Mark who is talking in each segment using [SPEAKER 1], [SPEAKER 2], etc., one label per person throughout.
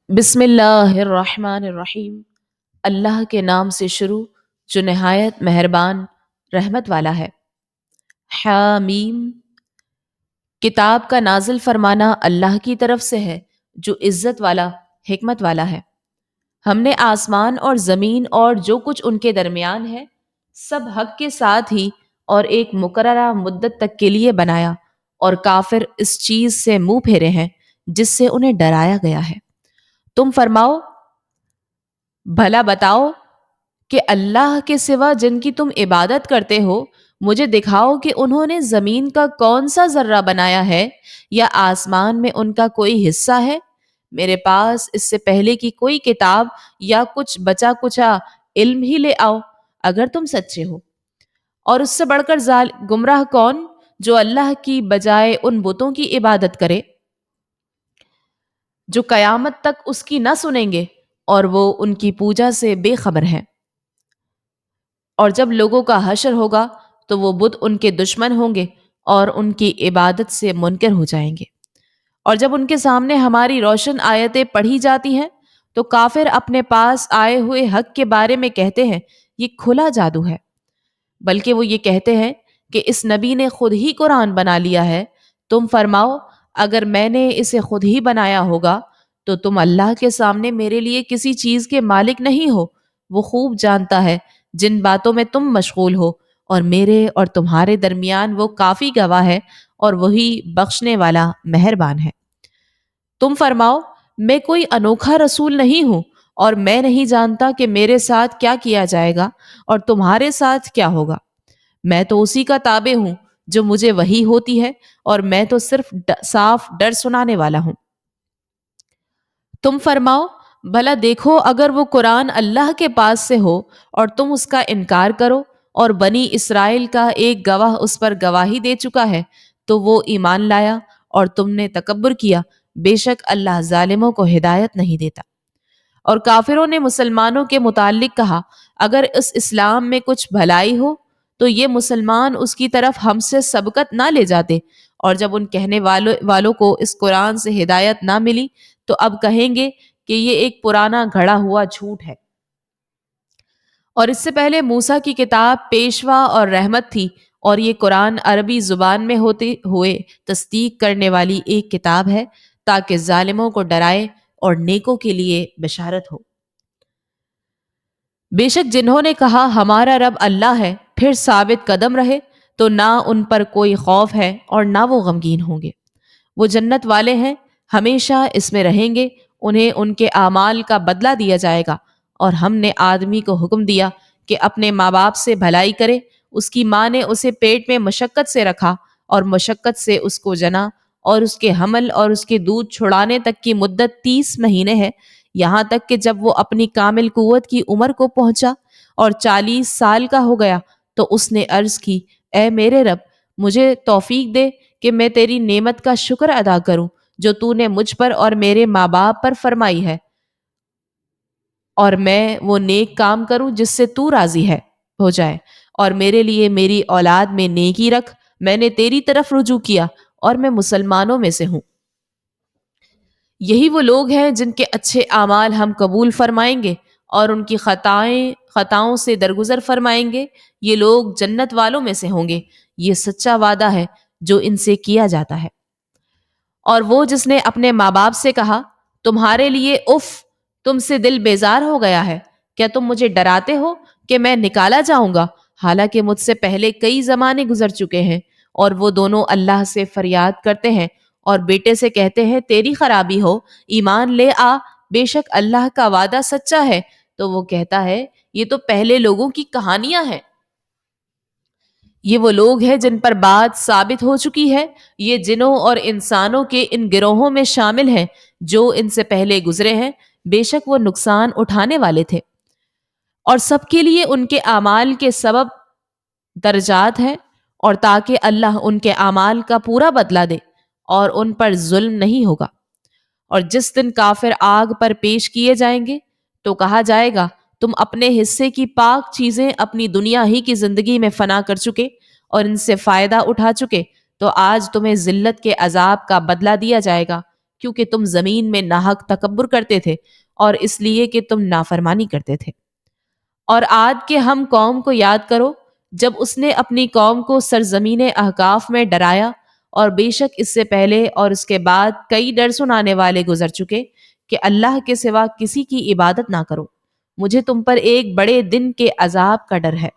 [SPEAKER 1] بسم اللہ الرحمن الرحیم۔ اللہ کے نام سے شروع جو نہایت مہربان رحمت والا ہے۔ حامیم۔ کتاب کا نازل فرمانا اللہ کی طرف سے ہے جو عزت والا حکمت والا ہے۔ ہم نے آسمان اور زمین اور جو کچھ ان کے درمیان ہے سب حق کے ساتھ ہی اور ایک مقررہ مدت تک کے لیے بنایا، اور کافر اس چیز سے منہ پھیرے ہیں جس سے انہیں ڈرایا گیا ہے۔ تم فرماؤ، بھلا بتاؤ کہ اللہ کے سوا جن کی تم عبادت کرتے ہو مجھے دکھاؤ کہ انہوں نے زمین کا کون سا ذرہ بنایا ہے یا آسمان میں ان کا کوئی حصہ ہے۔ میرے پاس اس سے پہلے کی کوئی کتاب یا کچھ بچا کچا علم ہی لے آؤ اگر تم سچے ہو۔ اور اس سے بڑھ کر گمراہ کون جو اللہ کی بجائے ان بتوں کی عبادت کرے جو قیامت تک اس کی نہ سنیں گے اور وہ ان کی پوجا سے بے خبر ہیں۔ اور جب لوگوں کا حشر ہوگا تو وہ بت ان کے دشمن ہوں گے اور ان کی عبادت سے منکر ہو جائیں گے۔ اور جب ان کے سامنے ہماری روشن آیتیں پڑھی جاتی ہیں تو کافر اپنے پاس آئے ہوئے حق کے بارے میں کہتے ہیں یہ کھلا جادو ہے، بلکہ وہ یہ کہتے ہیں کہ اس نبی نے خود ہی قرآن بنا لیا ہے۔ تم فرماؤ، اگر میں نے اسے خود ہی بنایا ہوگا تو تم اللہ کے سامنے میرے لیے کسی چیز کے مالک نہیں ہو۔ وہ خوب جانتا ہے جن باتوں میں تم مشغول ہو، اور میرے اور تمہارے درمیان وہ کافی گواہ ہے، اور وہی بخشنے والا مہربان ہے۔ تم فرماؤ، میں کوئی انوکھا رسول نہیں ہوں، اور میں نہیں جانتا کہ میرے ساتھ کیا کیا جائے گا اور تمہارے ساتھ کیا ہوگا۔ میں تو اسی کا تابع ہوں جو مجھے وحی ہوتی ہے، اور میں تو صرف صاف ڈر سنانے والا ہوں۔ تم فرماؤ، بھلا دیکھو اگر وہ قرآن اللہ کے پاس سے ہو اور تم اس کا انکار کرو اور بنی اسرائیل کا ایک گواہ اس پر گواہی دے چکا ہے تو وہ ایمان لایا اور تم نے تکبر کیا، بے شک اللہ ظالموں کو ہدایت نہیں دیتا۔ اور کافروں نے مسلمانوں کے متعلق کہا، اگر اس اسلام میں کچھ بھلائی ہو تو یہ مسلمان اس کی طرف ہم سے سبقت نہ لے جاتے، اور جب ان کہنے والوں کو اس قرآن سے ہدایت نہ ملی تو اب کہیں گے کہ یہ ایک پرانا گھڑا ہوا جھوٹ ہے۔ اور اس سے پہلے موسیٰ کی کتاب پیشوا اور رحمت تھی، اور یہ قرآن عربی زبان میں ہوتے ہوئے تصدیق کرنے والی ایک کتاب ہے تاکہ ظالموں کو ڈرائے اور نیکوں کے لیے بشارت ہو۔ بے شک جنہوں نے کہا ہمارا رب اللہ ہے پھر ثابت قدم رہے تو نہ ان پر کوئی خوف ہے اور نہ وہ غمگین ہوں گے۔ وہ جنت والے ہیں، ہمیشہ اس میں رہیں گے، انہیں ان کے اعمال کا بدلہ دیا جائے گا۔ اور ہم نے آدمی کو حکم دیا کہ اپنے ماں باپ سے بھلائی کرے۔ اس کی ماں نے اسے پیٹ میں مشقت سے رکھا اور مشقت سے اس کو جنا، اور اس کے حمل اور اس کے دودھ چھڑانے تک کی مدت 30 مہینے ہے، یہاں تک کہ جب وہ اپنی کامل قوت کی عمر کو پہنچا اور 40 سال کا ہو گیا تو اس نے عرض کی، اے میرے رب، مجھے توفیق دے کہ میں تیری نعمت کا شکر ادا کروں جو تو نے مجھ پر اور میرے ماں باپ پر فرمائی ہے، اور میں وہ نیک کام کروں جس سے تو راضی ہے ہو جائے، اور میرے لیے میری اولاد میں نیکی رکھ۔ میں نے تیری طرف رجوع کیا اور میں مسلمانوں میں سے ہوں۔ یہی وہ لوگ ہیں جن کے اچھے اعمال ہم قبول فرمائیں گے اور ان کی خطاؤں سے درگزر فرمائیں گے۔ یہ لوگ جنت والوں میں سے ہوں گے، یہ سچا وعدہ ہے جو ان سے کیا جاتا ہے۔ اور وہ جس نے اپنے ماں باپ سے کہا، تمہارے لیے اف، تم سے دل بیزار ہو گیا ہے، کیا تم مجھے ڈراتے ہو کہ میں نکالا جاؤں گا، حالانکہ مجھ سے پہلے کئی زمانے گزر چکے ہیں۔ اور وہ دونوں اللہ سے فریاد کرتے ہیں اور بیٹے سے کہتے ہیں تیری خرابی ہو، ایمان لے آ، بے شک اللہ کا وعدہ سچا ہے۔ تو وہ کہتا ہے یہ تو پہلے لوگوں کی کہانیاں ہیں۔ یہ وہ لوگ ہیں جن پر بات ثابت ہو چکی ہے، یہ جنوں اور انسانوں کے ان گروہوں میں شامل ہیں جو ان سے پہلے گزرے ہیں، بے شک وہ نقصان اٹھانے والے تھے۔ اور سب کے لیے ان کے اعمال کے سبب درجات ہیں، اور تاکہ اللہ ان کے اعمال کا پورا بدلہ دے اور ان پر ظلم نہیں ہوگا۔ اور جس دن کافر آگ پر پیش کیے جائیں گے تو کہا جائے گا تم اپنے حصے کی پاک چیزیں اپنی دنیا ہی کی زندگی میں فنا کر چکے اور ان سے فائدہ اٹھا چکے، تو آج تمہیں ذلت کے عذاب کا بدلہ دیا جائے گا۔ کیونکہ تم زمین میں ناحق تکبر کرتے تھے اور اس لیے کہ تم نافرمانی کرتے تھے۔ اور عاد کے ہم قوم کو یاد کرو جب اس نے اپنی قوم کو سرزمین احقاف میں ڈرایا، اور بے شک اس سے پہلے اور اس کے بعد کئی ڈر سنانے والے گزر چکے کہ اللہ کے سوا کسی کی عبادت نہ کرو، مجھے تم پر ایک بڑے دن کے عذاب کا ڈر ہے۔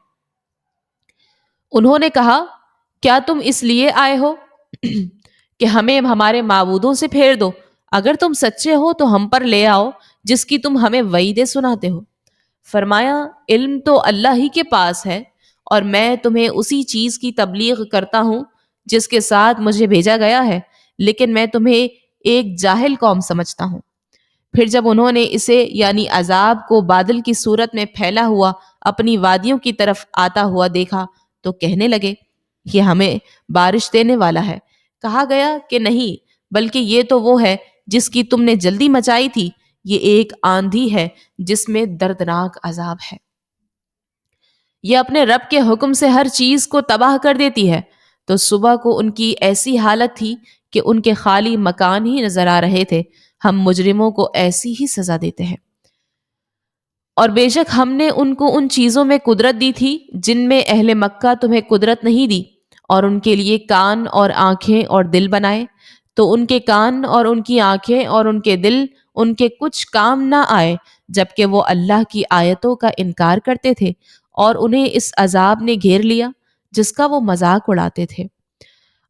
[SPEAKER 1] انہوں نے کہا، کیا تم اس لیے آئے ہو کہ ہمیں ہمارے معبودوں سے پھیر دو؟ اگر تم سچے ہو تو ہم پر لے آؤ جس کی تم ہمیں وعیدیں سناتے ہو۔ فرمایا، علم تو اللہ ہی کے پاس ہے، اور میں تمہیں اسی چیز کی تبلیغ کرتا ہوں جس کے ساتھ مجھے بھیجا گیا ہے، لیکن میں تمہیں ایک جاہل قوم سمجھتا ہوں۔ پھر جب انہوں نے اسے یعنی عذاب کو بادل کی صورت میں پھیلا ہوا اپنی وادیوں کی طرف آتا ہوا دیکھا تو کہنے لگے، یہ ہمیں بارش دینے والا ہے۔ کہا گیا کہ نہیں، بلکہ یہ تو وہ ہے جس کی تم نے جلدی مچائی تھی، یہ ایک آندھی ہے جس میں دردناک عذاب ہے۔ یہ اپنے رب کے حکم سے ہر چیز کو تباہ کر دیتی ہے۔ تو صبح کو ان کی ایسی حالت تھی کہ ان کے خالی مکان ہی نظر آ رہے تھے۔ ہم مجرموں کو ایسی ہی سزا دیتے ہیں۔ اور بے شک ہم نے ان کو ان چیزوں میں قدرت دی تھی جن میں اہل مکہ تمہیں قدرت نہیں دی، اور ان کے لیے کان اور آنکھیں اور دل بنائے، تو ان کے کان اور ان کی آنکھیں اور ان کے دل ان کے کچھ کام نہ آئے جبکہ وہ اللہ کی آیتوں کا انکار کرتے تھے، اور انہیں اس عذاب نے گھیر لیا جس کا وہ مذاق اڑاتے تھے۔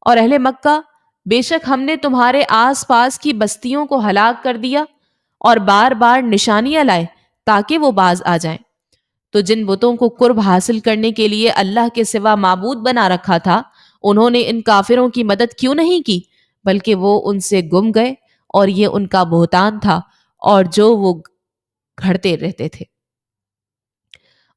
[SPEAKER 1] اور اہل مکہ، بے شک ہم نے تمہارے آس پاس کی بستیوں کو ہلاک کر دیا اور بار بار نشانیاں لائے تاکہ وہ باز آ جائیں۔ تو جن بتوں کو قرب حاصل کرنے کے لیے اللہ کے سوا معبود بنا رکھا تھا، انہوں نے ان کافروں کی مدد کیوں نہیں کی، بلکہ وہ ان سے گم گئے، اور یہ ان کا بہتان تھا اور جو وہ گھڑتے رہتے تھے۔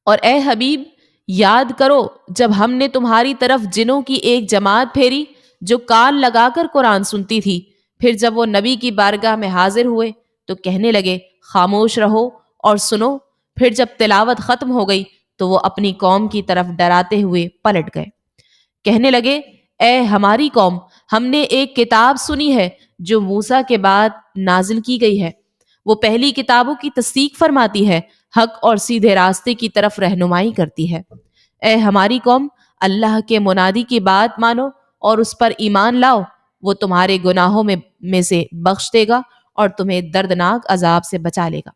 [SPEAKER 1] اور اے حبیب، یاد کرو جب ہم نے تمہاری طرف جنوں کی ایک جماعت پھیری جو کان لگا کر قرآن سنتی تھی، پھر جب وہ نبی کی بارگاہ میں حاضر ہوئے تو کہنے لگے، خاموش رہو اور سنو۔ پھر جب تلاوت ختم ہو گئی تو وہ اپنی قوم کی طرف ڈراتے ہوئے پلٹ گئے، کہنے لگے، اے ہماری قوم، ہم نے ایک کتاب سنی ہے جو موسیٰ کے بعد نازل کی گئی ہے، وہ پہلی کتابوں کی تصدیق فرماتی ہے، حق اور سیدھے راستے کی طرف رہنمائی کرتی ہے۔ اے ہماری قوم، اللہ کے منادی کی بات مانو اور اس پر ایمان لاؤ، وہ تمہارے گناہوں میں سے بخش دے گا اور تمہیں دردناک عذاب سے بچا لے گا۔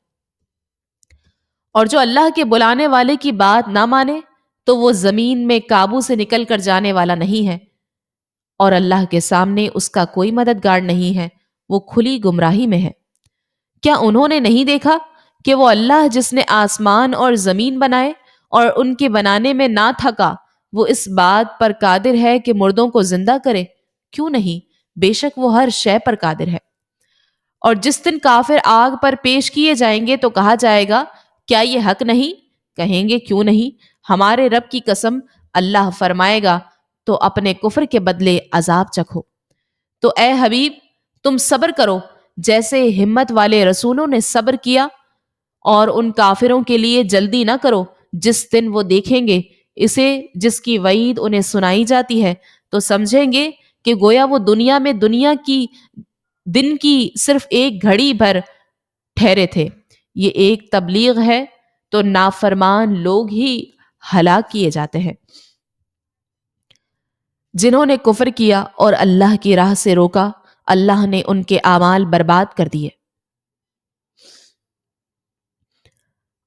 [SPEAKER 1] اور جو اللہ کے بلانے والے کی بات نہ مانے تو وہ زمین میں قابو سے نکل کر جانے والا نہیں ہے، اور اللہ کے سامنے اس کا کوئی مددگار نہیں ہے، وہ کھلی گمراہی میں ہے۔ کیا انہوں نے نہیں دیکھا کہ وہ اللہ جس نے آسمان اور زمین بنائے اور ان کے بنانے میں نہ تھکا، وہ اس بات پر قادر ہے کہ مردوں کو زندہ کرے؟ کیوں نہیں، بے شک وہ ہر شے پر قادر ہے۔ اور جس دن کافر آگ پر پیش کیے جائیں گے تو کہا جائے گا، کیا یہ حق نہیں؟ کہیں گے، کیوں نہیں، ہمارے رب کی قسم، اللہ فرمائے گا، تو اپنے کفر کے بدلے عذاب چکھو۔ تو اے حبیب، تم صبر کرو جیسے ہمت والے رسولوں نے صبر کیا، اور ان کافروں کے لیے جلدی نہ کرو جس دن وہ دیکھیں گے اسے جس کی وعید انہیں سنائی جاتی ہے، تو سمجھیں گے کہ گویا وہ دنیا کی دن کی صرف ایک گھڑی بھر ٹھہرے تھے۔ یہ ایک تبلیغ ہے تو نافرمان لوگ ہی ہلاک کیے جاتے ہیں۔ جنہوں نے کفر کیا اور اللہ کی راہ سے روکا، اللہ نے ان کے اعمال برباد کر دیے۔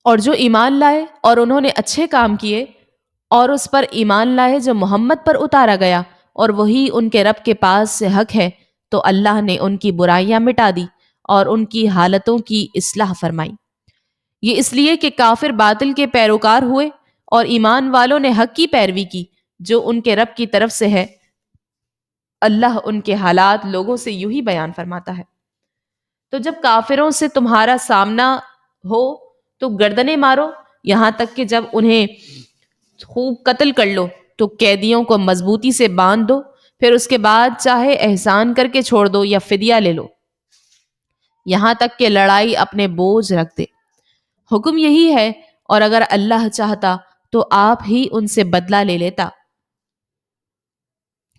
[SPEAKER 1] اور جو ایمان لائے اور انہوں نے اچھے کام کیے اور اس پر ایمان لائے جو محمد پر اتارا گیا اور وہی ان کے رب کے پاس سے حق ہے، تو اللہ نے ان کی برائیاں مٹا دی اور ان کی حالتوں کی اصلاح فرمائی۔ یہ اس لیے کہ کافر باطل کے پیروکار ہوئے اور ایمان والوں نے حق کی پیروی کی جو ان کے رب کی طرف سے ہے۔ اللہ ان کے حالات لوگوں سے یوں ہی بیان فرماتا ہے۔ تو جب کافروں سے تمہارا سامنا ہو تو گردنیں مارو، یہاں تک کہ جب انہیں خوب قتل کر لو تو قیدیوں کو مضبوطی سے باندھ دو، پھر اس کے بعد چاہے احسان کر کے چھوڑ دو یا فدیہ لے لو، یہاں تک کہ لڑائی اپنے بوجھ رکھ دے۔ حکم یہی ہے، اور اگر اللہ چاہتا تو آپ ہی ان سے بدلہ لے لیتا،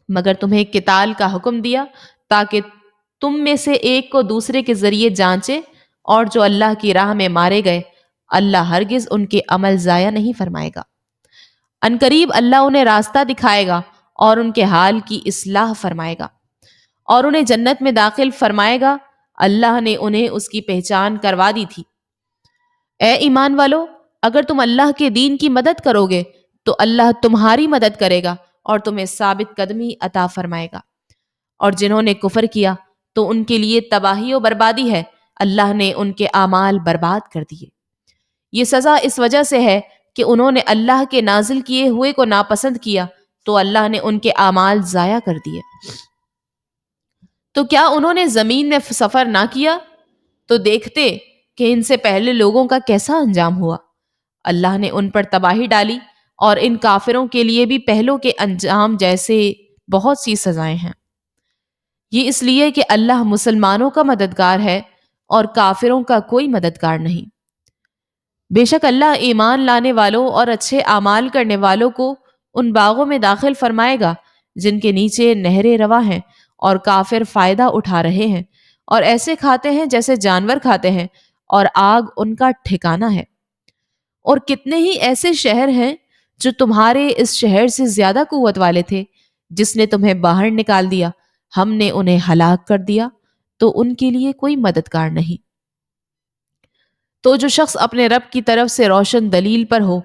[SPEAKER 1] مگر تمہیں قتال کا حکم دیا تاکہ تم میں سے ایک کو دوسرے کے ذریعے جانچے، اور جو اللہ کی راہ میں مارے گئے اللہ ہرگز ان کے عمل ضائع نہیں فرمائے گا۔ عنقریب اللہ انہیں راستہ دکھائے گا اور ان کے حال کی اصلاح فرمائے گا اور انہیں جنت میں داخل فرمائے گا۔ اللہ نے انہیں اس کی پہچان کروا دی تھی۔ اے ایمان والو، اگر تم اللہ کے دین کی مدد کرو گے تو اللہ تمہاری مدد کرے گا اور تمہیں ثابت قدمی عطا فرمائے گا، اور جنہوں نے کفر کیا تو ان کے لیے تباہی و بربادی ہے، اللہ نے ان کے اعمال برباد کر دیے۔ یہ سزا اس وجہ سے ہے کہ انہوں نے اللہ کے نازل کیے ہوئے کو ناپسند کیا تو اللہ نے ان کے اعمال ضائع کر دیے۔ تو کیا انہوں نے زمین میں سفر نہ کیا تو دیکھتے کہ ان سے پہلے لوگوں کا کیسا انجام ہوا۔ اللہ نے ان پر تباہی ڈالی، اور ان کافروں کے لیے بھی پہلوں کے انجام جیسے بہت سی سزائیں ہیں۔ یہ اس لیے کہ اللہ مسلمانوں کا مددگار ہے اور کافروں کا کوئی مددگار نہیں۔ بے شک اللہ ایمان لانے والوں اور اچھے اعمال کرنے والوں کو ان باغوں میں داخل فرمائے گا جن کے نیچے نہریں رواں ہیں، اور کافر فائدہ اٹھا رہے ہیں اور ایسے کھاتے ہیں جیسے جانور کھاتے ہیں، اور آگ ان کا ٹھکانہ ہے۔ اور کتنے ہی ایسے شہر ہیں جو تمہارے اس شہر سے زیادہ قوت والے تھے، جس نے تمہیں باہر نکال دیا، ہم نے انہیں ہلاک کر دیا، تو ان کے لیے کوئی مددگار نہیں۔ تو جو شخص اپنے رب کی طرف سے روشن دلیل پر ہو،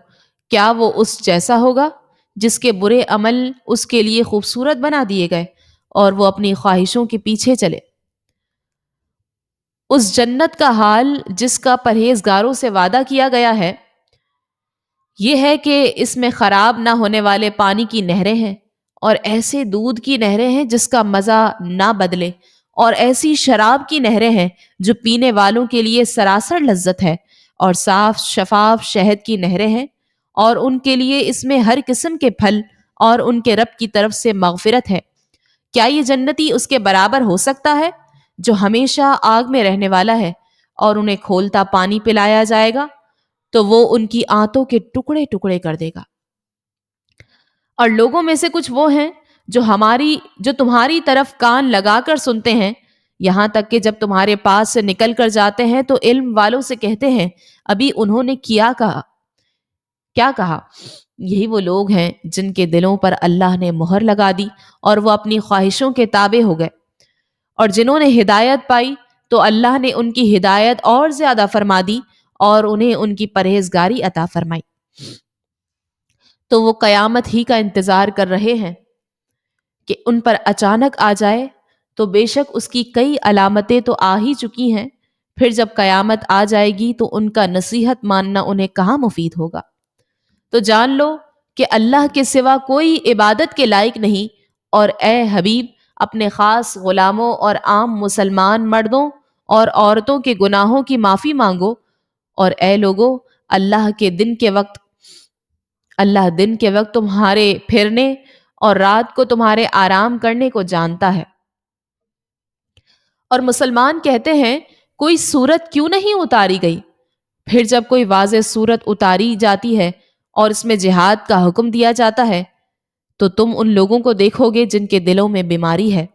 [SPEAKER 1] کیا وہ اس جیسا ہوگا جس کے برے عمل اس کے لیے خوبصورت بنا دیے گئے اور وہ اپنی خواہشوں کے پیچھے چلے؟ اس جنت کا حال جس کا پرہیزگاروں سے وعدہ کیا گیا ہے یہ ہے کہ اس میں خراب نہ ہونے والے پانی کی نہریں ہیں، اور ایسے دودھ کی نہریں ہیں جس کا مزہ نہ بدلے، اور ایسی شراب کی نہریں ہیں جو پینے والوں کے لیے سراسر لذت ہے، اور صاف شفاف شہد کی نہریں ہیں، اور ان کے لیے اس میں ہر قسم کے پھل، اور ان کے رب کی طرف سے مغفرت ہے۔ کیا یہ جنتی اس کے برابر ہو سکتا ہے جو ہمیشہ آگ میں رہنے والا ہے، اور انہیں کھولتا پانی پلایا جائے گا تو وہ ان کی آنتوں کے ٹکڑے ٹکڑے کر دے گا۔ اور لوگوں میں سے کچھ وہ ہیں جو تمہاری طرف کان لگا کر سنتے ہیں، یہاں تک کہ جب تمہارے پاس سے نکل کر جاتے ہیں تو علم والوں سے کہتے ہیں ابھی انہوں نے کیا کہا۔ یہی وہ لوگ ہیں جن کے دلوں پر اللہ نے مہر لگا دی اور وہ اپنی خواہشوں کے تابع ہو گئے، اور جنہوں نے ہدایت پائی تو اللہ نے ان کی ہدایت اور زیادہ فرما دی اور انہیں ان کی پرہیزگاری عطا فرمائی۔ تو وہ قیامت ہی کا انتظار کر رہے ہیں کہ ان پر اچانک آ جائے، تو بے شک اس کی کئی علامتیں تو آ ہی چکی ہیں، پھر جب قیامت آ جائے گی تو ان کا نصیحت ماننا انہیں کہاں مفید ہوگا۔ تو جان لو کہ اللہ کے سوا کوئی عبادت کے لائق نہیں، اور اے حبیب اپنے خاص غلاموں اور عام مسلمان مردوں اور عورتوں کے گناہوں کی معافی مانگو، اور اے لوگو اللہ دن کے وقت تمہارے پھرنے اور رات کو تمہارے آرام کرنے کو جانتا ہے۔ اور مسلمان کہتے ہیں کوئی صورت کیوں نہیں اتاری گئی؟ پھر جب کوئی واضح صورت اتاری جاتی ہے اور اس میں جہاد کا حکم دیا جاتا ہے تو تم ان لوگوں کو دیکھو گے جن کے دلوں میں بیماری ہے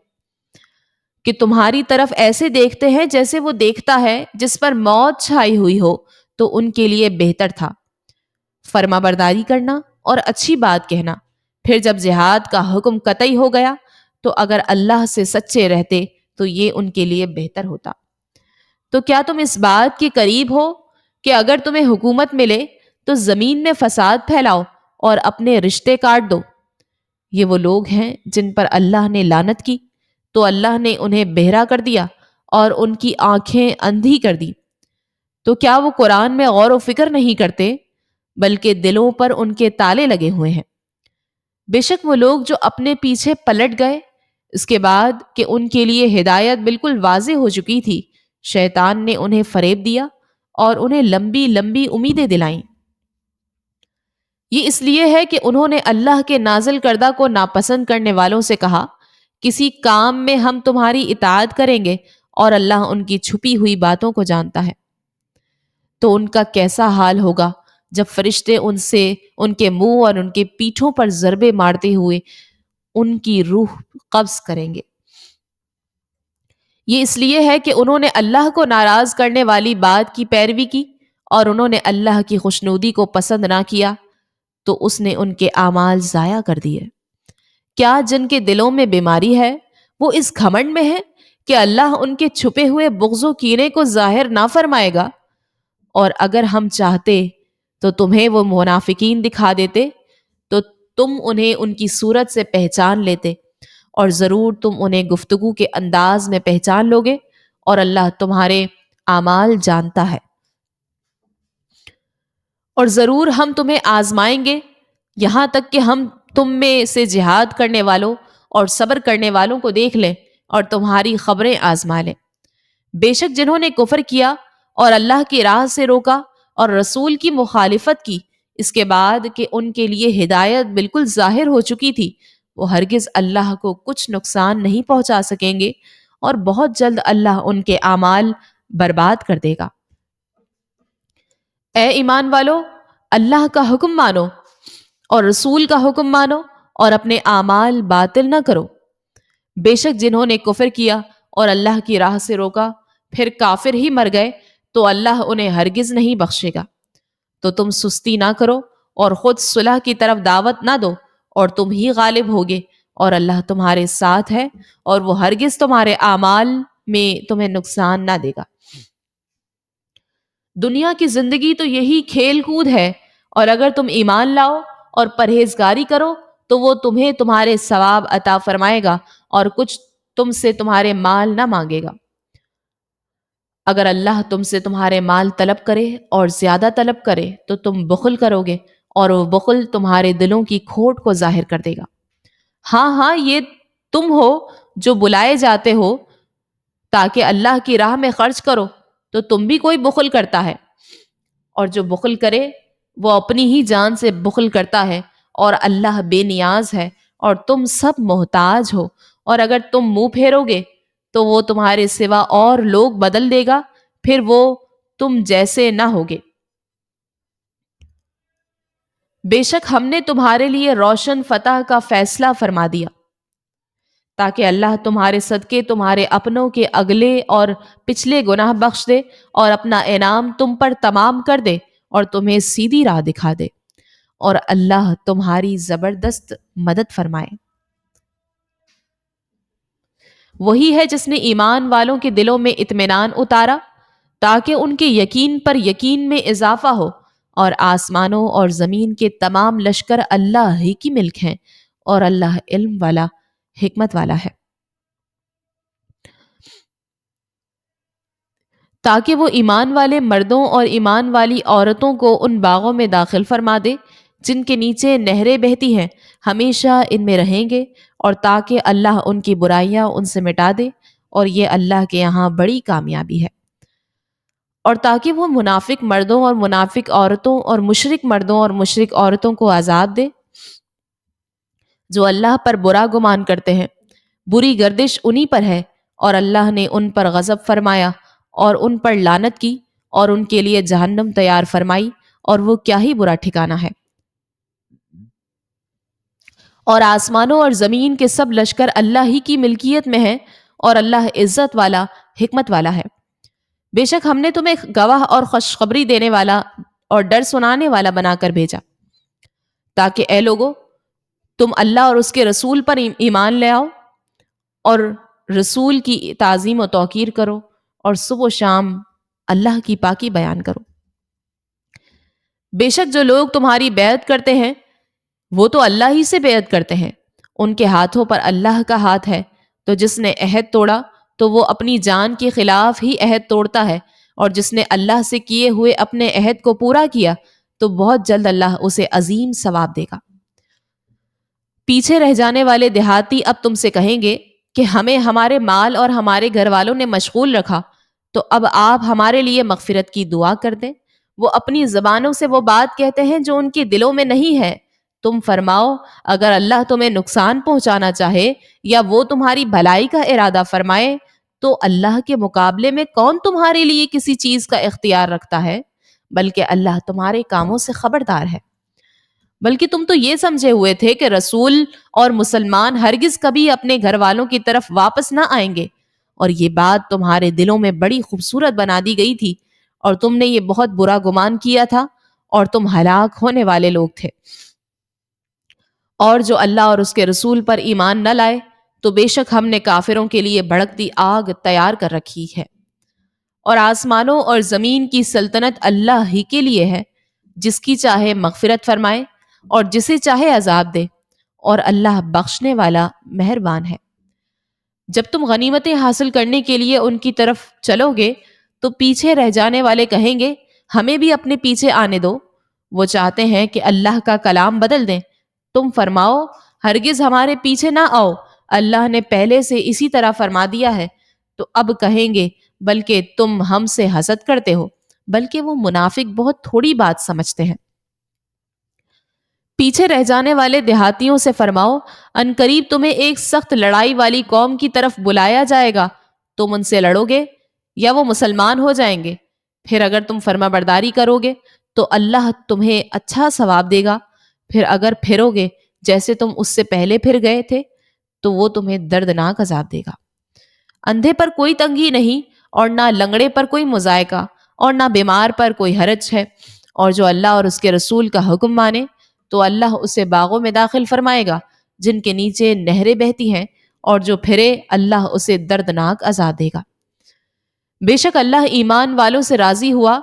[SPEAKER 1] کہ تمہاری طرف ایسے دیکھتے ہیں جیسے وہ دیکھتا ہے جس پر موت چھائی ہوئی ہو، تو ان کے لیے بہتر تھا فرما برداری کرنا اور اچھی بات کہنا۔ پھر جب جہاد کا حکم قطعی ہو گیا تو اگر اللہ سے سچے رہتے تو یہ ان کے لیے بہتر ہوتا۔ تو کیا تم اس بات کے قریب ہو کہ اگر تمہیں حکومت ملے تو زمین میں فساد پھیلاؤ اور اپنے رشتے کاٹ دو؟ یہ وہ لوگ ہیں جن پر اللہ نے لعنت کی تو اللہ نے انہیں بہرا کر دیا اور ان کی آنکھیں اندھی کر دی۔ تو کیا وہ قرآن میں غور و فکر نہیں کرتے بلکہ دلوں پر ان کے تالے لگے ہوئے ہیں؟ بے شک وہ لوگ جو اپنے پیچھے پلٹ گئے اس کے بعد کہ ان کے لیے ہدایت بالکل واضح ہو چکی تھی، شیطان نے انہیں فریب دیا اور انہیں لمبی لمبی امیدیں دلائیں۔ یہ اس لیے ہے کہ انہوں نے اللہ کے نازل کردہ کو ناپسند کرنے والوں سے کہا کسی کام میں ہم تمہاری اطاعت کریں گے اور اللہ ان کی چھپی ہوئی باتوں کو جانتا ہے۔ تو ان کا کیسا حال ہوگا جب فرشتے ان سے ان کے منہ اور ان کے پیٹھوں پر ضربے مارتے ہوئے ان کی روح قبض کریں گے۔ یہ اس لیے ہے کہ انہوں نے اللہ کو ناراض کرنے والی بات کی پیروی کی اور انہوں نے اللہ کی خوشنودی کو پسند نہ کیا، تو اس نے ان کے اعمال ضائع کر دیے۔ کیا جن کے دلوں میں بیماری ہے وہ اس گھمنڈ میں ہے کہ اللہ ان کے چھپے ہوئے بغض و کینے کو ظاہر نہ فرمائے گا؟ اور اگر ہم چاہتے تو تمہیں وہ منافقین دکھا دیتے، تو تم انہیں ان کی صورت سے پہچان لیتے، اور ضرور تم انہیں گفتگو کے انداز میں پہچان لوگے، اور اللہ تمہارے اعمال جانتا ہے۔ اور ضرور ہم تمہیں آزمائیں گے، یہاں تک کہ ہم تم میں سے جہاد کرنے والوں اور صبر کرنے والوں کو دیکھ لیں اور تمہاری خبریں آزما لیں۔ بے شک جنہوں نے کفر کیا اور اللہ کی راہ سے روکا اور رسول کی مخالفت کی، اس کے بعد کہ ان کے لیے ہدایت بالکل ظاہر ہو چکی تھی، وہ ہرگز اللہ کو کچھ نقصان نہیں پہنچا سکیں گے، اور بہت جلد اللہ ان کے اعمال برباد کر دے گا۔ اے ایمان والو، اللہ کا حکم مانو اور رسول کا حکم مانو، اور اپنے اعمال باطل نہ کرو۔ بے شک جنہوں نے کفر کیا اور اللہ کی راہ سے روکا پھر کافر ہی مر گئے، تو اللہ انہیں ہرگز نہیں بخشے گا۔ تو تم سستی نہ کرو اور خود صلح کی طرف دعوت نہ دو، اور تم ہی غالب ہوگے، اور اللہ تمہارے ساتھ ہے، اور وہ ہرگز تمہارے اعمال میں تمہیں نقصان نہ دے گا۔ دنیا کی زندگی تو یہی کھیل کود ہے، اور اگر تم ایمان لاؤ اور پرہیزگاری کرو تو وہ تمہیں تمہارے ثواب عطا فرمائے گا، اور کچھ تم سے تمہارے مال نہ مانگے گا۔ اگر اللہ تم سے تمہارے مال طلب کرے اور زیادہ طلب کرے تو تم بخل کرو گے، اور وہ بخل تمہارے دلوں کی کھوٹ کو ظاہر کر دے گا۔ ہاں ہاں، یہ تم ہو جو بلائے جاتے ہو تاکہ اللہ کی راہ میں خرچ کرو، تو تم بھی کوئی بخل کرتا ہے، اور جو بخل کرے وہ اپنی ہی جان سے بخل کرتا ہے، اور اللہ بے نیاز ہے اور تم سب محتاج ہو۔ اور اگر تم منہ پھیرو گے تو وہ تمہارے سوا اور لوگ بدل دے گا، پھر وہ تم جیسے نہ ہوگے۔ بے شک ہم نے تمہارے لیے روشن فتح کا فیصلہ فرما دیا، تاکہ اللہ تمہارے صدقے تمہارے اپنوں کے اگلے اور پچھلے گناہ بخش دے، اور اپنا انعام تم پر تمام کر دے، اور تمہیں سیدھی راہ دکھا دے، اور اللہ تمہاری زبردست مدد فرمائے۔ وہی ہے جس نے ایمان والوں کے دلوں میں اطمینان اتارا تاکہ ان کے یقین پر یقین میں اضافہ ہو، اور آسمانوں اور زمین کے تمام لشکر اللہ ہی کی ملک ہیں، اور اللہ علم والا، حکمت والا ہے۔ تاکہ وہ ایمان والے مردوں اور ایمان والی عورتوں کو ان باغوں میں داخل فرما دے جن کے نیچے نہریں بہتی ہیں، ہمیشہ ان میں رہیں گے، اور تاکہ اللہ ان کی برائیاں ان سے مٹا دے، اور یہ اللہ کے یہاں بڑی کامیابی ہے۔ اور تاکہ وہ منافق مردوں اور منافق عورتوں اور مشرک مردوں اور مشرک عورتوں کو عذاب دے جو اللہ پر برا گمان کرتے ہیں۔ بری گردش انہی پر ہے، اور اللہ نے ان پر غضب فرمایا اور ان پر لعنت کی، اور ان کے لیے جہنم تیار فرمائی، اور وہ کیا ہی برا ٹھکانہ ہے۔ اور آسمانوں اور زمین کے سب لشکر اللہ ہی کی ملکیت میں ہیں، اور اللہ عزت والا، حکمت والا ہے۔ بے شک ہم نے تمہیں گواہ اور خوشخبری دینے والا اور ڈر سنانے والا بنا کر بھیجا، تاکہ اے لوگو تم اللہ اور اس کے رسول پر ایمان لے آؤ، اور رسول کی تعظیم و توقیر کرو، اور صبح و شام اللہ کی پاکی بیان کرو۔ بے شک جو لوگ تمہاری بیعت کرتے ہیں وہ تو اللہ ہی سے بیعت کرتے ہیں، ان کے ہاتھوں پر اللہ کا ہاتھ ہے، تو جس نے عہد توڑا تو وہ اپنی جان کے خلاف ہی عہد توڑتا ہے، اور جس نے اللہ سے کیے ہوئے اپنے عہد کو پورا کیا تو بہت جلد اللہ اسے عظیم ثواب دے گا۔ پیچھے رہ جانے والے دیہاتی اب تم سے کہیں گے کہ ہمیں ہمارے مال اور ہمارے گھر والوں نے مشغول رکھا، تو اب آپ ہمارے لیے مغفرت کی دعا کر دیں۔ وہ اپنی زبانوں سے وہ بات کہتے ہیں جو ان کے دلوں میں نہیں ہے۔ تم فرماؤ، اگر اللہ تمہیں نقصان پہنچانا چاہے یا وہ تمہاری بھلائی کا ارادہ فرمائے تو اللہ کے مقابلے میں کون تمہارے لیے کسی چیز کا اختیار رکھتا ہے؟ بلکہ اللہ تمہارے کاموں سے خبردار ہے۔ بلکہ تم تو یہ سمجھے ہوئے تھے کہ رسول اور مسلمان ہرگز کبھی اپنے گھر والوں کی طرف واپس نہ آئیں گے، اور یہ بات تمہارے دلوں میں بڑی خوبصورت بنا دی گئی تھی اور تم نے یہ بہت برا گمان کیا تھا اور تم ہلاک ہونے والے لوگ تھے۔ اور جو اللہ اور اس کے رسول پر ایمان نہ لائے تو بے شک ہم نے کافروں کے لیے بھڑکتی آگ تیار کر رکھی ہے۔ اور آسمانوں اور زمین کی سلطنت اللہ ہی کے لیے ہے، جس کی چاہے مغفرت فرمائے اور جسے چاہے عذاب دے، اور اللہ بخشنے والا مہربان ہے۔ جب تم غنیمتیں حاصل کرنے کے لیے ان کی طرف چلو گے تو پیچھے رہ جانے والے کہیں گے ہمیں بھی اپنے پیچھے آنے دو، وہ چاہتے ہیں کہ اللہ کا کلام بدل دیں۔ تم فرماؤ ہرگز ہمارے پیچھے نہ آؤ، اللہ نے پہلے سے اسی طرح فرما دیا ہے۔ تو اب کہیں گے بلکہ تم ہم سے حسد کرتے ہو، بلکہ وہ منافق بہت تھوڑی بات سمجھتے ہیں۔ پیچھے رہ جانے والے دیہاتیوں سے فرماؤ ان قریب تمہیں ایک سخت لڑائی والی قوم کی طرف بلایا جائے گا، تم ان سے لڑو گے یا وہ مسلمان ہو جائیں گے، پھر اگر تم فرما برداری کرو گے تو اللہ تمہیں اچھا ثواب دے گا، پھر اگر پھرو گے جیسے تم اس سے پہلے پھر گئے تھے تو وہ تمہیں دردناک عذاب دے گا۔ اندھے پر کوئی تنگی نہیں اور نہ لنگڑے پر کوئی مضائقہ اور نہ بیمار پر کوئی حرج ہے، اور جو اللہ اور اس کے رسول کا حکم مانے تو اللہ اسے باغوں میں داخل فرمائے گا جن کے نیچے نہریں بہتی ہیں، اور جو پھرے اللہ اسے دردناک عذاب دے گا۔ بے شک اللہ ایمان والوں سے راضی ہوا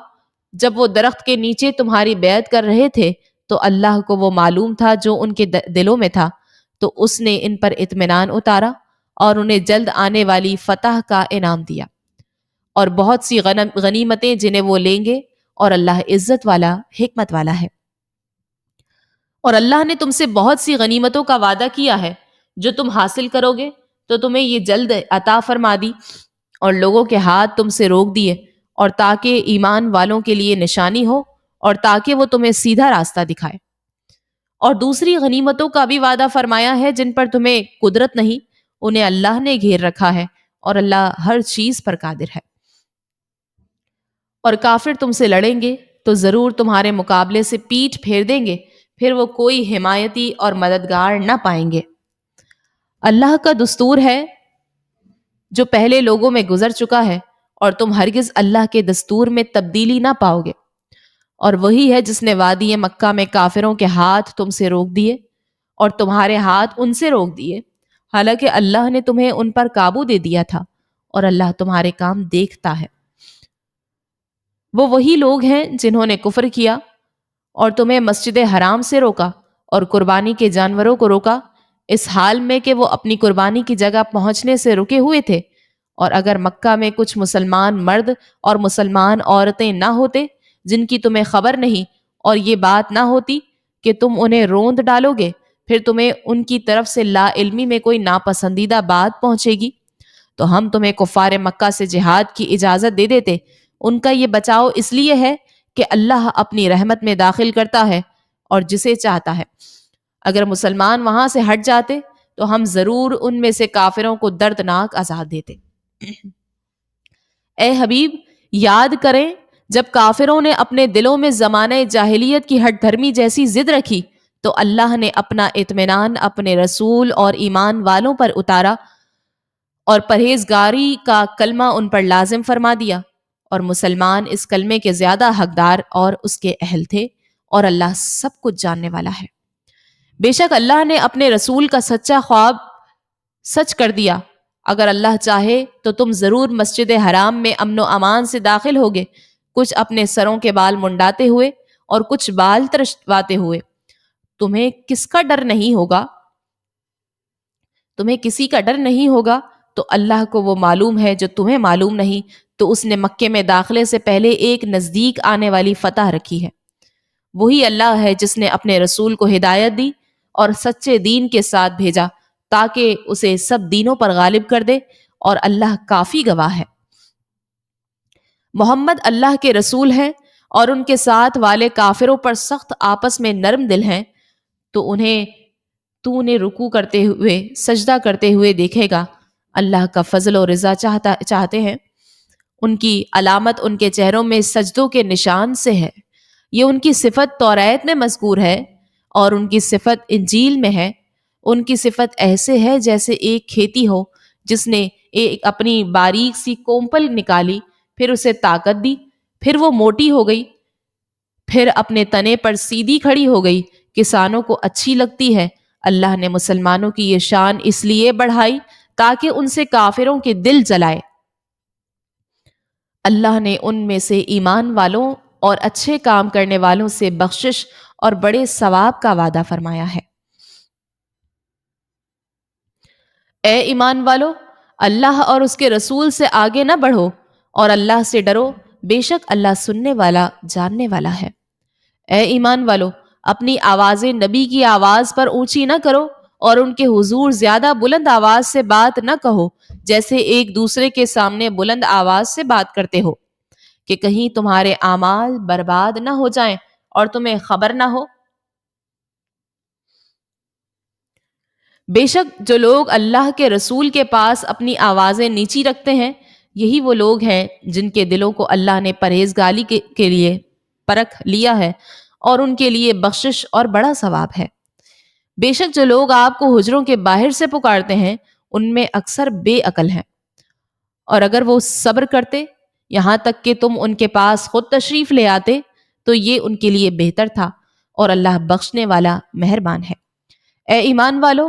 [SPEAKER 1] جب وہ درخت کے نیچے تمہاری بیعت کر رہے تھے تو اللہ کو وہ معلوم تھا جو ان کے دلوں میں تھا، تو اس نے ان پر اطمینان اتارا اور انہیں جلد آنے والی فتح کا انعام دیا اور بہت سی غنیمتیں جنہیں وہ لیں گے، اور اللہ عزت والا حکمت والا ہے۔ اور اللہ نے تم سے بہت سی غنیمتوں کا وعدہ کیا ہے، جو تم حاصل کرو گے تو تمہیں یہ جلد عطا فرما دی، اور لوگوں کے ہاتھ تم سے روک دیے، اور تاکہ ایمان والوں کے لیے نشانی ہو اور تاکہ وہ تمہیں سیدھا راستہ دکھائے۔ اور دوسری غنیمتوں کا بھی وعدہ فرمایا ہے جن پر تمہیں قدرت نہیں، انہیں اللہ نے گھیر رکھا ہے، اور اللہ ہر چیز پر قادر ہے۔ اور کافر تم سے لڑیں گے تو ضرور تمہارے مقابلے سے پیٹھ پھیر دیں گے، پھر وہ کوئی حمایتی اور مددگار نہ پائیں گے۔ اللہ کا دستور ہے جو پہلے لوگوں میں گزر چکا ہے، اور تم ہرگز اللہ کے دستور میں تبدیلی نہ پاؤ گے۔ اور وہی ہے جس نے وادی مکہ میں کافروں کے ہاتھ تم سے روک دیے اور تمہارے ہاتھ ان سے روک دیے، حالانکہ اللہ نے تمہیں ان پر قابو دے دیا تھا، اور اللہ تمہارے کام دیکھتا ہے۔ وہ وہی لوگ ہیں جنہوں نے کفر کیا اور تمہیں مسجد حرام سے روکا اور قربانی کے جانوروں کو روکا، اس حال میں کہ وہ اپنی قربانی کی جگہ پہنچنے سے رکے ہوئے تھے۔ اور اگر مکہ میں کچھ مسلمان مرد اور مسلمان عورتیں نہ ہوتے جن کی تمہیں خبر نہیں، اور یہ بات نہ ہوتی کہ تم انہیں روند ڈالو گے، پھر تمہیں ان کی طرف سے لا علمی میں کوئی ناپسندیدہ بات پہنچے گی، تو ہم تمہیں کفار مکہ سے جہاد کی اجازت دے دیتے۔ ان کا یہ بچاؤ اس لیے ہے کہ اللہ اپنی رحمت میں داخل کرتا ہے اور جسے چاہتا ہے۔ اگر مسلمان وہاں سے ہٹ جاتے تو ہم ضرور ان میں سے کافروں کو دردناک عذاب دیتے۔ اے حبیب، یاد کریں جب کافروں نے اپنے دلوں میں زمانہ جاہلیت کی ہٹ دھرمی جیسی ضد رکھی تو اللہ نے اپنا اطمینان اپنے رسول اور ایمان والوں پر اتارا اور پرہیزگاری کا کلمہ ان پر لازم فرما دیا، اور مسلمان اس کلمے کے زیادہ حقدار اور اس کے اہل تھے، اور اللہ سب کچھ جاننے والا ہے۔ بے شک اللہ نے اپنے رسول کا سچا خواب سچ کر دیا۔ اگر اللہ چاہے تو تم ضرور مسجد حرام میں امن و امان سے داخل ہوگے، کچھ اپنے سروں کے بال منڈاتے ہوئے اور کچھ بال ترشواتے ہوئے۔ تمہیں کس کا ڈر نہیں ہوگا؟ تمہیں کسی کا ڈر نہیں ہوگا تو اللہ کو وہ معلوم ہے جو تمہیں معلوم نہیں، تو اس نے مکے میں داخلے سے پہلے ایک نزدیک آنے والی فتح رکھی ہے۔ وہی اللہ ہے جس نے اپنے رسول کو ہدایت دی اور سچے دین کے ساتھ بھیجا تاکہ اسے سب دینوں پر غالب کر دے، اور اللہ کافی گواہ ہے۔ محمد اللہ کے رسول ہیں اور ان کے ساتھ والے کافروں پر سخت آپس میں نرم دل ہیں، تو انہیں رکوع کرتے ہوئے سجدہ کرتے ہوئے دیکھے گا۔ اللہ کا فضل و رضا چاہتے ہیں۔ ان کی علامت ان کے چہروں میں سجدوں کے نشان سے ہے۔ یہ ان کی صفت توریت میں مذکور ہے اور ان کی صفت انجیل میں ہے۔ ان کی صفت ایسے ہے جیسے ایک کھیتی ہو جس نے ایک اپنی باریک سی کومپل نکالی، پھر اسے طاقت دی، پھر وہ موٹی ہو گئی، پھر اپنے تنے پر سیدھی کھڑی ہو گئی، کسانوں کو اچھی لگتی ہے۔ اللہ نے مسلمانوں کی یہ شان اس لیے بڑھائی تاکہ ان سے کافروں کے دل جلائے۔ اللہ نے ان میں سے ایمان والوں اور اچھے کام کرنے والوں سے بخشش اور بڑے ثواب کا وعدہ فرمایا ہے۔ اے ایمان والو، اللہ اور اس کے رسول سے آگے نہ بڑھو اور اللہ سے ڈرو، بے شک اللہ سننے والا جاننے والا ہے۔ اے ایمان والو، اپنی آوازیں نبی کی آواز پر اونچی نہ کرو اور ان کے حضور زیادہ بلند آواز سے بات نہ کہو، جیسے ایک دوسرے کے سامنے بلند آواز سے بات کرتے ہو کہ کہیں تمہارے اعمال برباد نہ ہو جائیں اور تمہیں خبر نہ ہو۔ بے شک جو لوگ اللہ کے رسول کے پاس اپنی آوازیں نیچی رکھتے ہیں، یہی وہ لوگ ہیں جن کے دلوں کو اللہ نے پرہیزگاری کے لیے پرکھ لیا ہے اور ان کے لیے بخشش اور بڑا ثواب ہے۔ بے شک جو لوگ آپ کو حجروں کے باہر سے پکارتے ہیں، ان میں اکثر بے عقل ہیں، اور اگر وہ صبر کرتے یہاں تک کہ تم ان کے پاس خود تشریف لے آتے تو یہ ان کے لیے بہتر تھا، اور اللہ بخشنے والا مہربان ہے۔ اے ایمان والو،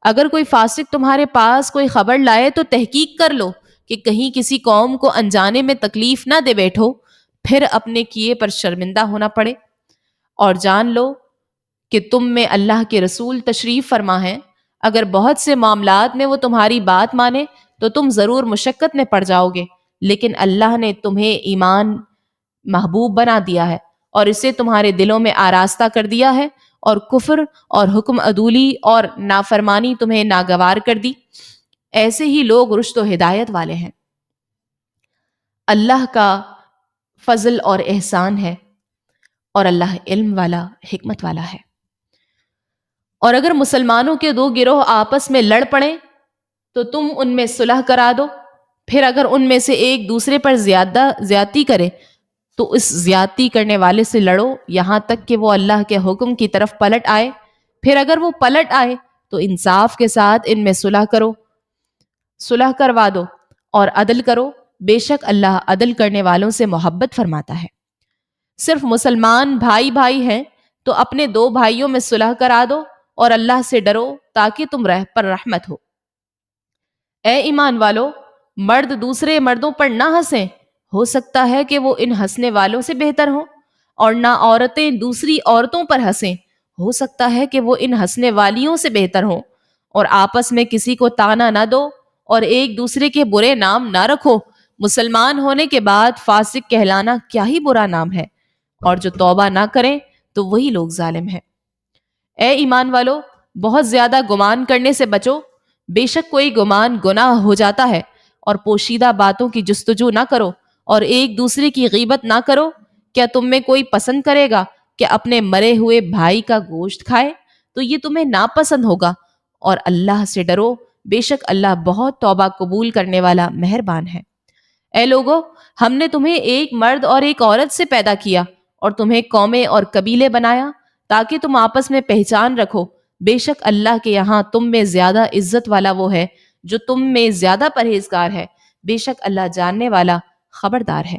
[SPEAKER 1] اگر کوئی فاسق تمہارے پاس کوئی خبر لائے تو تحقیق کر لو کہ کہیں کسی قوم کو انجانے میں تکلیف نہ دے بیٹھو، پھر اپنے کیے پر شرمندہ ہونا پڑے۔ اور جان لو کہ تم میں اللہ کے رسول تشریف فرما ہے، اگر بہت سے معاملات میں وہ تمہاری بات مانے تو تم ضرور مشقت میں پڑ جاؤ گے، لیکن اللہ نے تمہیں ایمان محبوب بنا دیا ہے اور اسے تمہارے دلوں میں آراستہ کر دیا ہے، اور کفر اور حکم عدولی اور نافرمانی تمہیں ناگوار کر دی۔ ایسے ہی لوگ رشد و ہدایت والے ہیں۔ اللہ کا فضل اور احسان ہے، اور اللہ علم والا حکمت والا ہے۔ اور اگر مسلمانوں کے دو گروہ آپس میں لڑ پڑیں تو تم ان میں صلح کرا دو، پھر اگر ان میں سے ایک دوسرے پر زیادتی کرے تو اس زیادتی کرنے والے سے لڑو یہاں تک کہ وہ اللہ کے حکم کی طرف پلٹ آئے، پھر اگر وہ پلٹ آئے تو انصاف کے ساتھ ان میں صلح کروا دو اور عدل کرو، بے شک اللہ عدل کرنے والوں سے محبت فرماتا ہے۔ صرف مسلمان بھائی بھائی ہیں تو اپنے دو بھائیوں میں صلح کرا دو اور اللہ سے ڈرو تاکہ تم پر رحمت ہو۔ اے ایمان والو، مرد دوسرے مردوں پر نہ ہنسیں، ہو سکتا ہے کہ وہ ان ہنسنے والوں سے بہتر ہوں، اور نہ عورتیں دوسری عورتوں پر ہنسیں، ہو سکتا ہے کہ وہ ان ہنسنے والیوں سے بہتر ہوں، اور آپس میں کسی کو طعنہ نہ دو اور ایک دوسرے کے برے نام نہ رکھو، مسلمان ہونے کے بعد فاسق کہلانا کیا ہی برا نام ہے، اور جو توبہ نہ کریں تو وہی لوگ ظالم ہیں۔ اے ایمان والو، بہت زیادہ گمان کرنے سے بچو، بے شک کوئی گمان گناہ ہو جاتا ہے، اور پوشیدہ باتوں کی جستجو نہ کرو اور ایک دوسرے کی غیبت نہ کرو۔ کیا تم میں کوئی پسند کرے گا کہ اپنے مرے ہوئے بھائی کا گوشت کھائے؟ تو یہ تمہیں ناپسند ہوگا، اور اللہ سے ڈرو، بے شک اللہ بہت توبہ قبول کرنے والا مہربان ہے۔ اے لوگو، ہم نے تمہیں ایک مرد اور ایک عورت سے پیدا کیا اور تمہیں قومیں اور قبیلے بنایا تاکہ تم آپس میں پہچان رکھو، بے شک اللہ کے یہاں تم میں زیادہ عزت والا وہ ہے جو تم میں زیادہ پرہیزگار ہے، بے شک اللہ جاننے والا خبردار ہے۔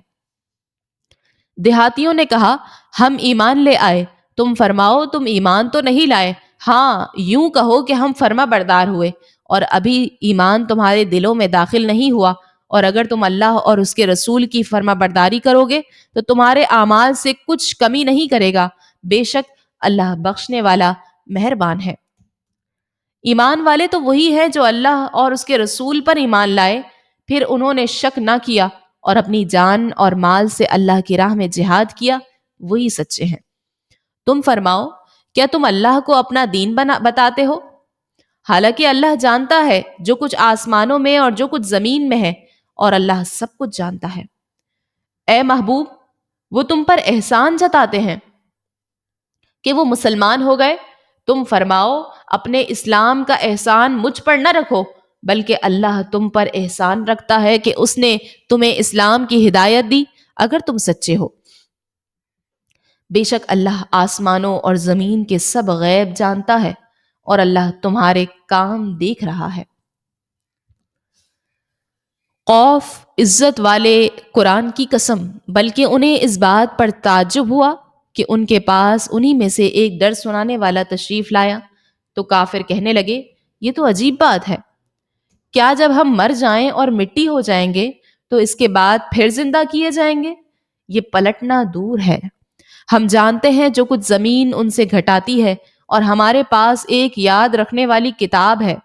[SPEAKER 1] دیہاتیوں نے کہا، ہم ایمان لے آئے۔ تم فرماؤ، تم ایمان تو نہیں لائے، ہاں یوں کہو کہ ہم فرما بردار ہوئے، اور ابھی ایمان تمہارے دلوں میں داخل نہیں ہوا، اور اگر تم اللہ اور اس کے رسول کی فرما برداری کرو گے تو تمہارے اعمال سے کچھ کمی نہیں کرے گا، بے شک اللہ بخشنے والا مہربان ہے۔ ایمان والے تو وہی ہیں جو اللہ اور اس کے رسول پر ایمان لائے، پھر انہوں نے شک نہ کیا اور اپنی جان اور مال سے اللہ کی راہ میں جہاد کیا، وہی سچے ہیں۔ تم فرماؤ، کیا تم اللہ کو اپنا دین بتاتے ہو؟ حالانکہ اللہ جانتا ہے جو کچھ آسمانوں میں اور جو کچھ زمین میں ہے، اور اللہ سب کچھ جانتا ہے۔ اے محبوب، وہ تم پر احسان جتاتے ہیں کہ وہ مسلمان ہو گئے، تم فرماؤ اپنے اسلام کا احسان مجھ پر نہ رکھو، بلکہ اللہ تم پر احسان رکھتا ہے کہ اس نے تمہیں اسلام کی ہدایت دی اگر تم سچے ہو۔ بے شک اللہ آسمانوں اور زمین کے سب غیب جانتا ہے، اور اللہ تمہارے کام دیکھ رہا ہے۔ قوف عزت والے قرآن کی قسم، بلکہ انہیں اس بات پر تعجب ہوا کہ ان کے پاس انہی میں سے ایک درس سنانے والا تشریف لایا تو کافر کہنے لگے، یہ تو عجیب بات ہے، کیا جب ہم مر جائیں اور مٹی ہو جائیں گے تو اس کے بعد پھر زندہ کیے جائیں گے؟ یہ پلٹنا دور ہے، ہم جانتے ہیں جو کچھ زمین ان سے گھٹاتی ہے اور ہمارے پاس ایک یاد رکھنے والی کتاب ہے۔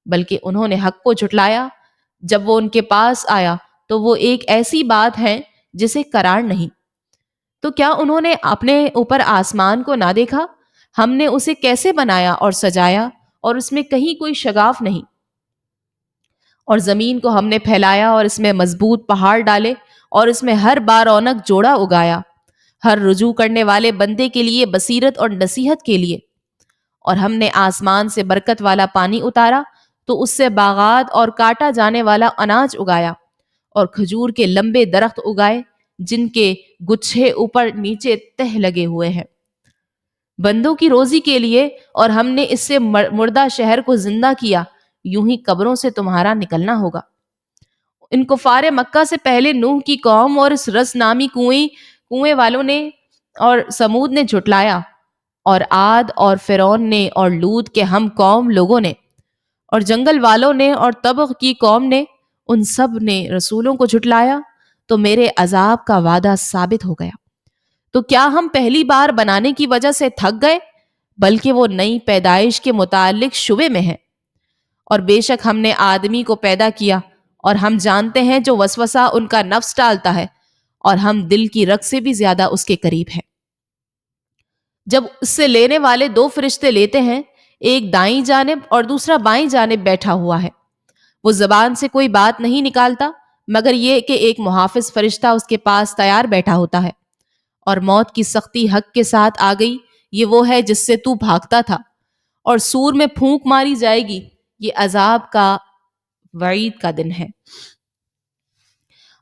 [SPEAKER 1] بلکہ انہوں نے حق کو جھٹلایا، جب وہ ان کے پاس آیا تو وہ ایک ایسی بات ہے جسے قرار نہیں۔ تو کیا انہوں نے اپنے اوپر آسمان کو نہ دیکھا؟ ہم نے اسے کیسے بنایا اور سجایا، اور اس میں کہیں کوئی شگاف نہیں۔ اور زمین کو ہم نے پھیلایا اور اس میں مضبوط پہاڑ ڈالے اور اس میں ہر بار رونق جوڑا اگایا، ہر رجوع کرنے والے بندے کے لیے بصیرت اور نصیحت کے لیے۔ اور ہم نے آسمان سے برکت والا پانی اتارا تو اس سے باغات اور کاٹا جانے والا اناج اگایا، اور کھجور کے لمبے درخت اگائے جن کے گچھے اوپر نیچے تہ لگے ہوئے ہیں بندوں کی روزی کے لیے، اور ہم نے اس سے مردہ شہر کو زندہ کیا، یوں ہی قبروں سے تمہارا نکلنا ہوگا۔ ان کفار مکہ سے پہلے نوح کی قوم اور اس رس نامی کنویں والوں نے اور سمود نے جھٹلایا، اور عاد اور فرعون نے اور لوط کے ہم قوم لوگوں نے اور جنگل والوں نے اور طبق کی قوم نے، ان سب نے رسولوں کو جھٹلایا تو میرے عذاب کا وعدہ ثابت ہو گیا۔ تو کیا ہم پہلی بار بنانے کی وجہ سے تھک گئے؟ بلکہ وہ نئی پیدائش کے متعلق شبے میں ہے۔ اور بے شک ہم نے آدمی کو پیدا کیا، اور ہم جانتے ہیں جو وسوسہ ان کا نفس ڈالتا ہے، اور ہم دل کی رگ سے بھی زیادہ اس کے قریب ہیں۔ جب اس سے لینے والے دو فرشتے لیتے ہیں، ایک دائیں جانب اور دوسرا بائیں جانب بیٹھا ہوا ہے، وہ زبان سے کوئی بات نہیں نکالتا مگر یہ کہ ایک محافظ فرشتہ اس کے پاس تیار بیٹھا ہوتا ہے۔ اور موت کی سختی حق کے ساتھ آ گئی، یہ وہ ہے جس سے تو بھاگتا تھا، اور سور میں پھونک ماری جائے گی، یہ عذاب کا وعید کا دن ہے۔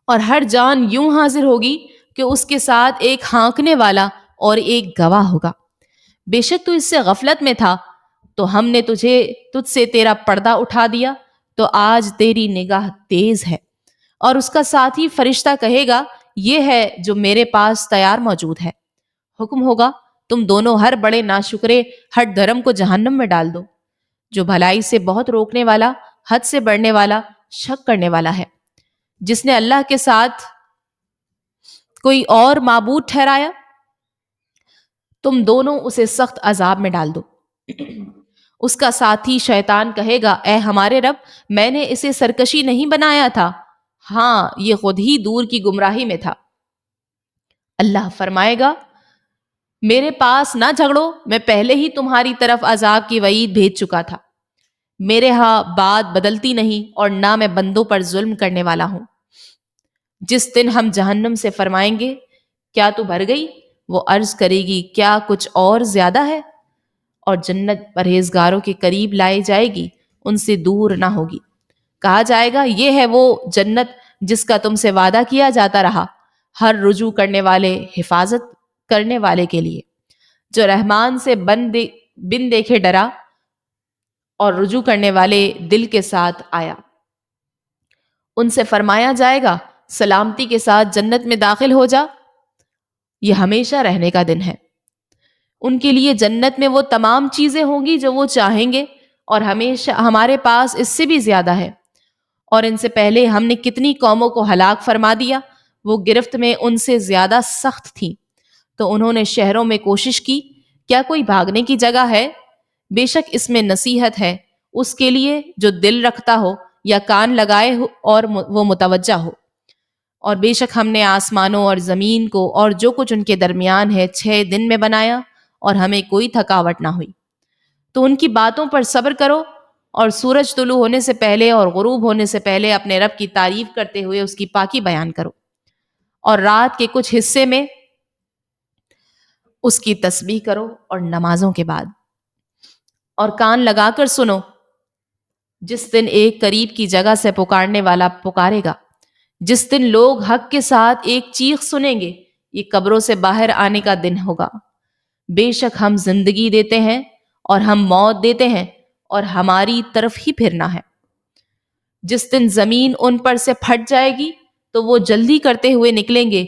[SPEAKER 1] اور ہر جان یوں حاضر ہوگی کہ اس کے ساتھ ایک ہانکنے والا اور ایک گواہ ہوگا۔ بے شک تو اس سے غفلت میں تھا، تو ہم نے تجھ سے تیرا پردہ اٹھا دیا، تو آج تیری نگاہ تیز ہے۔ اور اس کا ساتھی فرشتہ کہے گا، یہ ہے جو میرے پاس تیار موجود ہے۔ حکم ہوگا، تم دونوں ہر بڑے ناشکرے ہٹ دھرم کو جہنم میں ڈال دو، جو بھلائی سے بہت روکنے والا، حد سے بڑھنے والا، شک کرنے والا ہے، جس نے اللہ کے ساتھ کوئی اور معبود ٹھہرایا، تم دونوں اسے سخت عذاب میں ڈال دو۔ اس کا ساتھی شیطان کہے گا، اے ہمارے رب، میں نے اسے سرکشی نہیں بنایا تھا، ہاں یہ خود ہی دور کی گمراہی میں تھا۔ اللہ فرمائے گا، میرے پاس نہ جھگڑو، میں پہلے ہی تمہاری طرف عذاب کی وعید بھیج چکا تھا۔ میرے ہاں بات بدلتی نہیں، اور نہ میں بندوں پر ظلم کرنے والا ہوں۔ جس دن ہم جہنم سے فرمائیں گے، کیا تو بھر گئی؟ وہ عرض کرے گی، کیا کچھ اور زیادہ ہے؟ اور جنت پرہیزگاروں کے قریب لائی جائے گی، ان سے دور نہ ہوگی۔ کہا جائے گا، یہ ہے وہ جنت جس کا تم سے وعدہ کیا جاتا رہا، ہر رجوع کرنے والے، حفاظت کرنے والے کے لیے، جو رحمان سے بن دیکھے ڈرا اور رجوع کرنے والے دل کے ساتھ آیا۔ ان سے فرمایا جائے گا، سلامتی کے ساتھ جنت میں داخل ہو جا، یہ ہمیشہ رہنے کا دن ہے۔ ان کے لیے جنت میں وہ تمام چیزیں ہوں گی جو وہ چاہیں گے، اور ہمیشہ ہمارے پاس اس سے بھی زیادہ ہے۔ اور ان سے پہلے ہم نے کتنی قوموں کو ہلاک فرما دیا، وہ گرفت میں ان سے زیادہ سخت تھیں، تو انہوں نے شہروں میں کوشش کی، کیا کوئی بھاگنے کی جگہ ہے؟ بے شک اس میں نصیحت ہے اس کے لیے جو دل رکھتا ہو یا کان لگائے ہو اور وہ متوجہ ہو۔ اور بے شک ہم نے آسمانوں اور زمین کو اور جو کچھ ان کے درمیان ہے 6 دن میں بنایا، اور ہمیں کوئی تھکاوٹ نہ ہوئی۔ تو ان کی باتوں پر صبر کرو، اور سورج طلوع ہونے سے پہلے اور غروب ہونے سے پہلے اپنے رب کی تعریف کرتے ہوئے اس کی پاکی بیان کرو، اور رات کے کچھ حصے میں اس کی تسبیح کرو، اور نمازوں کے بعد، اور کان لگا کر سنو، جس دن ایک قریب کی جگہ سے پکارنے والا پکارے گا، جس دن لوگ حق کے ساتھ ایک چیخ سنیں گے، یہ قبروں سے باہر آنے کا دن ہوگا۔ بے شک ہم زندگی دیتے ہیں اور ہم موت دیتے ہیں، اور ہماری طرف ہی پھرنا ہے۔ جس دن زمین ان پر سے پھٹ جائے گی تو وہ جلدی کرتے ہوئے نکلیں گے،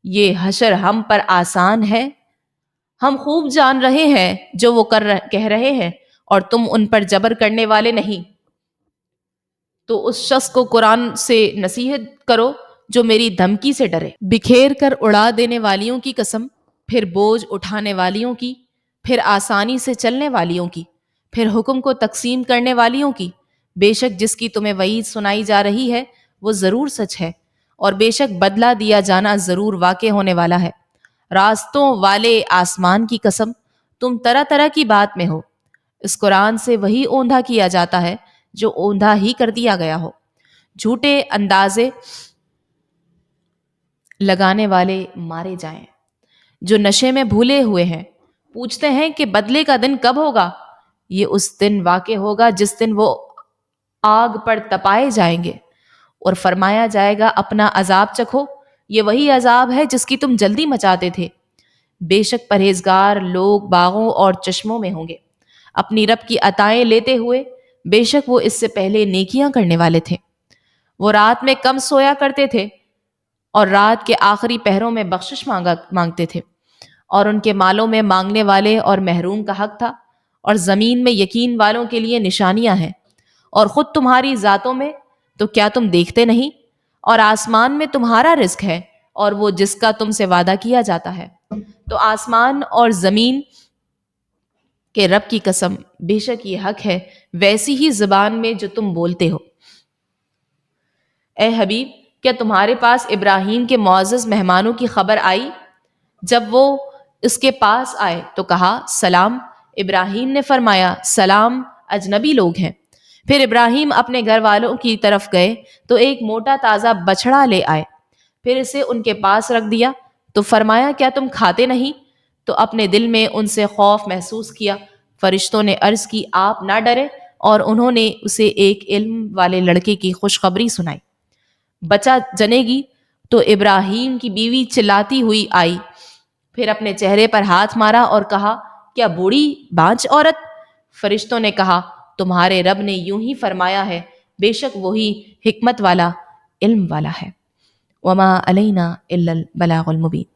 [SPEAKER 1] یہ حشر ہم پر آسان ہے، ہم خوب جان رہے ہیں جو وہ کہہ رہے ہیں، اور تم ان پر جبر کرنے والے نہیں۔ تو اس شخص کو قرآن سے نصیحت کرو جو میری دھمکی سے ڈرے۔ بکھیر کر اڑا دینے والیوں کی قسم، پھر بوجھ اٹھانے والیوں کی، پھر آسانی سے چلنے والیوں کی، پھر حکم کو تقسیم کرنے والیوں کی۔ بے شک جس کی تمہیں وعید سنائی جا رہی ہے وہ ضرور سچ ہے، اور بے شک بدلہ دیا جانا ضرور واقع ہونے والا ہے۔ راستوں والے آسمان کی قسم، تم طرح طرح کی بات میں ہو۔ اس قرآن سے وہی اوندھا کیا جاتا ہے جو اوندھا ہی کر دیا گیا ہو۔ جھوٹے اندازے لگانے والے مارے جائیں جو نشے میں بھولے ہوئے ہیں، پوچھتے ہیں کہ بدلے کا دن کب ہوگا؟ یہ اس دن واقع ہوگا جس دن وہ آگ پر تپائے جائیں گے اور فرمایا جائے گا اپنا عذاب چکھو، یہ وہی عذاب ہے جس کی تم جلدی مچاتے تھے۔ بے شک پرہیزگار لوگ باغوں اور چشموں میں ہوں گے اپنی رب کی عطائیں لیتے ہوئے، بے شک وہ اس سے پہلے نیکیاں کرنے والے تھے۔ وہ رات میں کم سویا کرتے تھے اور رات کے آخری پہروں میں بخشش مانگتے تھے، اور ان کے مالوں میں مانگنے والے اور محروم کا حق تھا، اور زمین میں یقین والوں کے لیے نشانیاں ہیں، اور خود تمہاری ذاتوں میں تو کیا تم دیکھتے نہیں؟ اور آسمان میں تمہارا رزق ہے اور وہ جس کا تم سے وعدہ کیا جاتا ہے۔ تو آسمان اور زمین کے رب کی قسم، بے شک یہ حق ہے ویسی ہی زبان میں جو تم بولتے ہو۔ اے حبیب، کیا تمہارے پاس ابراہیم کے معزز مہمانوں کی خبر آئی؟ جب وہ اس کے پاس آئے تو کہا سلام۔ ابراہیم نے فرمایا سلام، اجنبی لوگ ہیں۔ پھر ابراہیم اپنے گھر والوں کی طرف گئے تو ایک موٹا تازہ بچڑا لے آئے، پھر اسے ان کے پاس رکھ دیا تو فرمایا کیا تم کھاتے نہیں؟ تو اپنے دل میں ان سے خوف محسوس کیا۔ فرشتوں نے عرض کی آپ نہ ڈرے، اور انہوں نے اسے ایک علم والے لڑکے کی خوشخبری سنائی۔ بچہ جنے گی تو ابراہیم کی بیوی چلاتی ہوئی آئی، پھر اپنے چہرے پر ہاتھ مارا اور کہا کیا بوڑھی بانجھ عورت؟ فرشتوں نے کہا تمہارے رب نے یوں ہی فرمایا ہے، بے شک وہی حکمت والا علم والا ہے۔ وما علینا الا البلاغ المبین۔